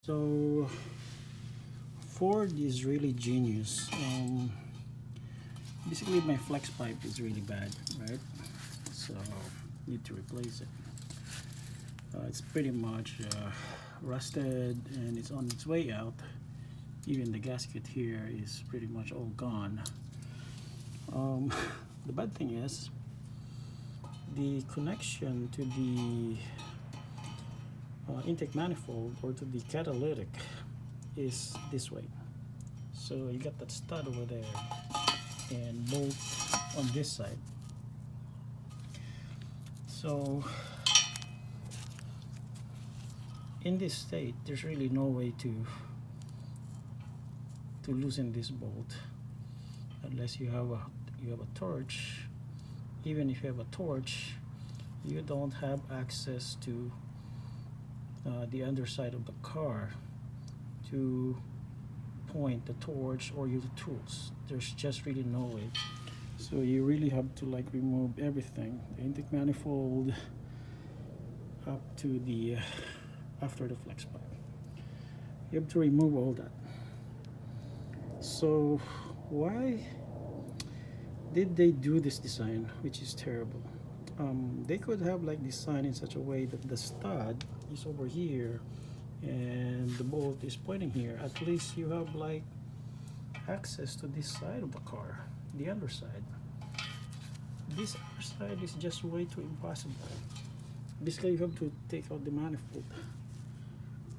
So Ford is really genius. Basically my flex pipe is really bad, right? So need to replace it. It's pretty much rusted and it's on its way out. Even the gasket here is pretty much all gone. The bad thing is the connection to the intake manifold or to the catalytic is this way. So you got that stud over there and bolt on this side. So in this state, there's really no way to loosen this bolt unless you have a torch. Even if you have a torch, you don't have access to the underside of the car to point the torch or use the tools. There's just really no way. So you really have to like remove everything, the intake manifold up to the after the flex pipe. You have to remove all that. So why did they do this design, which is terrible? They could have like designed in such a way that the stud is over here and the bolt is pointing here. At least you have like access to this side of the car, the underside. This underside is just way too impossible. Basically you have to take out the manifold.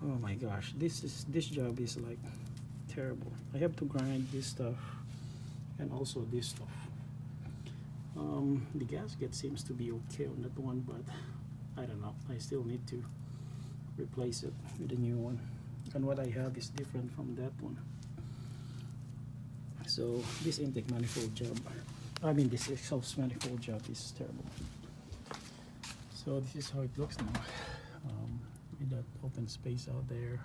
Oh my gosh, this job is like terrible. I have to grind this stuff and also this stuff. The gasket seems to be okay on that one, but I don't know, I still need to replace it with a new one, and what I have is different from that one. So this intake manifold job, this exhaust manifold job is terrible. So this is how it looks now, with that open space out there.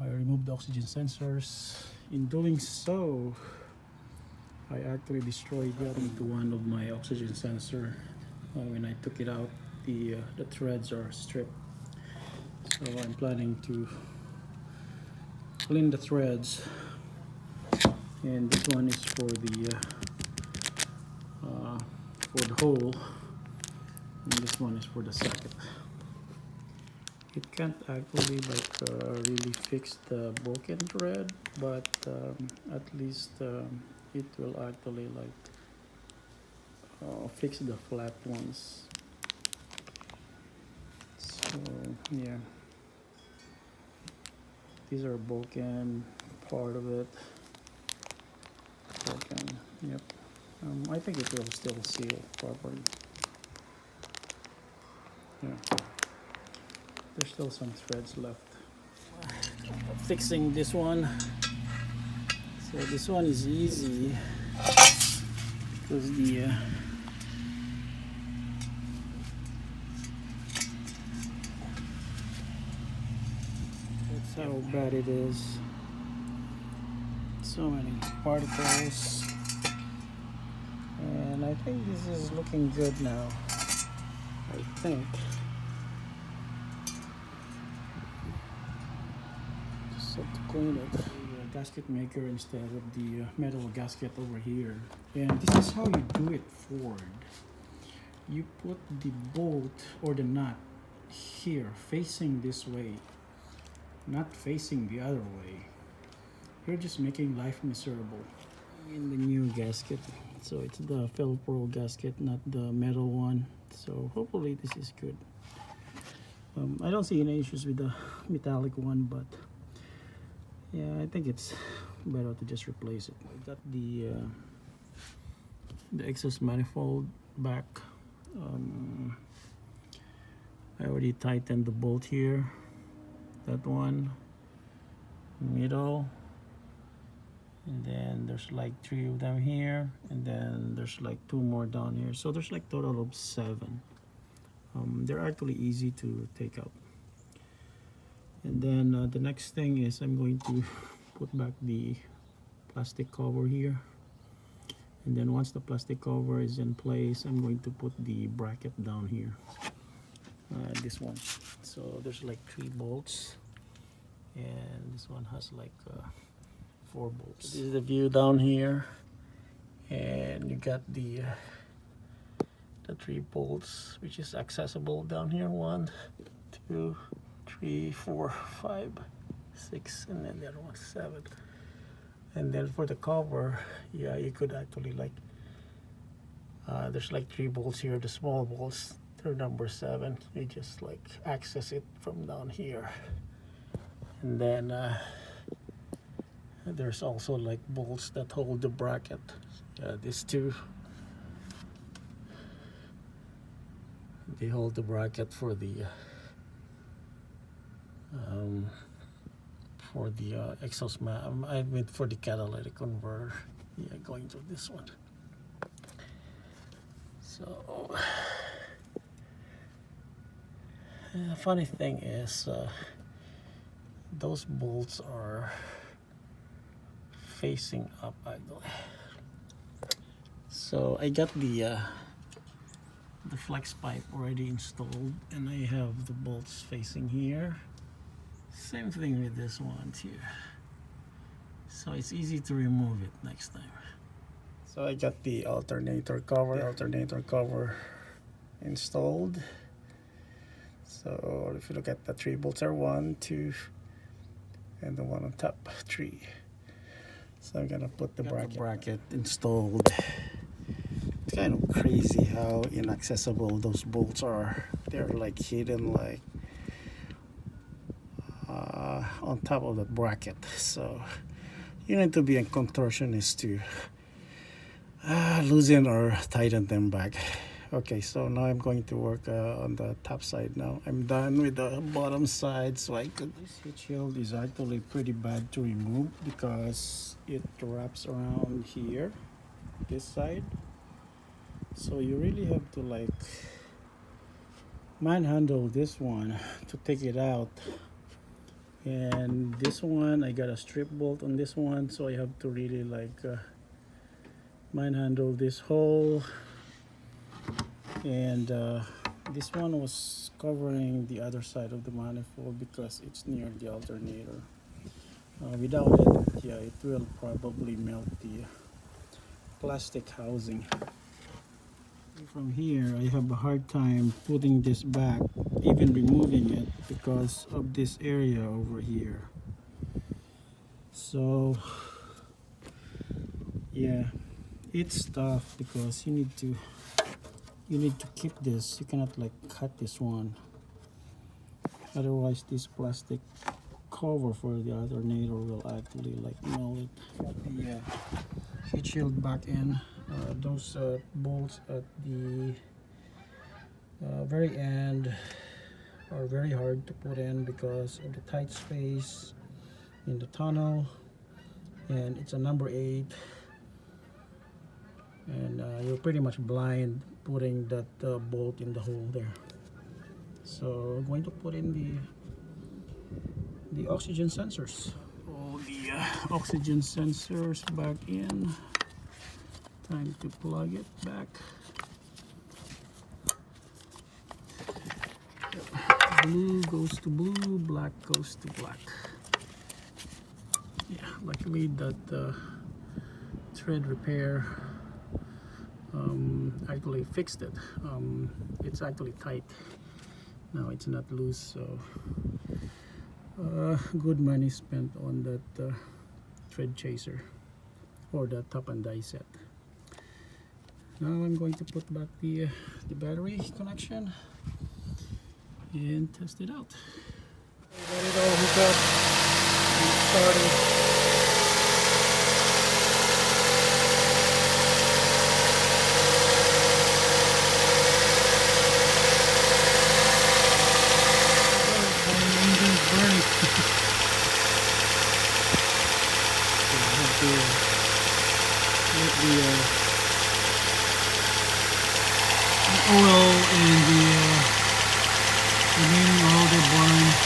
I removed the oxygen sensors. In doing so, I actually destroyed one of my oxygen sensor. When I took it out, the threads are stripped. So I'm planning to clean the threads, and this one is for the hole, and this one is for the socket. It can't actually really fix the broken thread, but at least it will actually fix the flat ones. So yeah, these are broken, part of it broken. Yep. I think it will still seal properly. Yeah, there's still some threads left. Fixing this one. So this one is easy because that's how bad it is. So many particles, and I think this is looking good now. I think. Just have to clean it. The gasket maker instead of the metal gasket over here. And this is how you do it, Ford. You put the bolt or the nut here, facing this way, not facing the other way. You're just making life miserable. In the new gasket, so it's the Velcro gasket, not the metal one. So hopefully this is good. I don't see any issues with the metallic one, but yeah, I think it's better to just replace it. I got the exhaust manifold back. I already tightened the bolt here. That one, middle, and then there's like 3 of them here, and then there's like 2 more down here. So there's like total of 7. They're actually easy to take out. And then the next thing is I'm going to put back the plastic cover here, and then once the plastic cover is in place, I'm going to put the bracket down here, this one. So there's like 3 bolts and this one has like 4 bolts. This is the view down here, and you got the 3 bolts which is accessible down here. 1, 2, 3, 4, 5, 6, and then the other one 7. And then for the cover, yeah, you could actually like there's like 3 bolts here, the small bolts, they're number 7. You just like access it from down here. And then there's also like bolts that hold the bracket. These 2, they hold the bracket for the exhaust I mean for the catalytic converter. Yeah, going to this one. So funny thing is those bolts are facing up actually. So I got the flex pipe already installed, and I have the bolts facing here. Same thing with this one too. So it's easy to remove it next time. So I got the alternator cover installed. So if you look at the 3 bolts are 1, 2, and the one on top 3. So I'm gonna put the bracket installed. It's kind of crazy how inaccessible those bolts are. They're like hidden like on top of the bracket. So you need to be a contortionist to loosen or tighten them back. Okay, so now I'm going to work on the top side now. I'm done with the bottom side, so I could... This heat shield is actually pretty bad to remove because it wraps around here, this side. So you really have to like manhandle this one to take it out. And this one, I got a strip bolt on this one, so I have to really like manhandle this hole. And this one was covering the other side of the manifold because it's near the alternator. Without it, yeah, it will probably melt the plastic housing. From here, I have a hard time putting this back, even removing it, because of this area over here. So yeah, it's tough because you need to keep this. You cannot like cut this one, otherwise this plastic cover for the alternator will actually like melt it. Got the heat shield back in. Those bolts at the very end are very hard to put in because of the tight space in the tunnel, and it's a number 8, and you're pretty much blind putting that bolt in the hole there. So I'm going to put in the oxygen sensors. All the oxygen sensors back in. Time to plug it back. Blue goes to blue, black goes to black. Yeah, luckily that thread repair actually fixed it. It's actually tight now, it's not loose, so good money spent on that thread chaser or the top and die set. Now I'm going to put back the battery connection and test it out. Got it all hooked up and started. Oil and the remaining oil they burn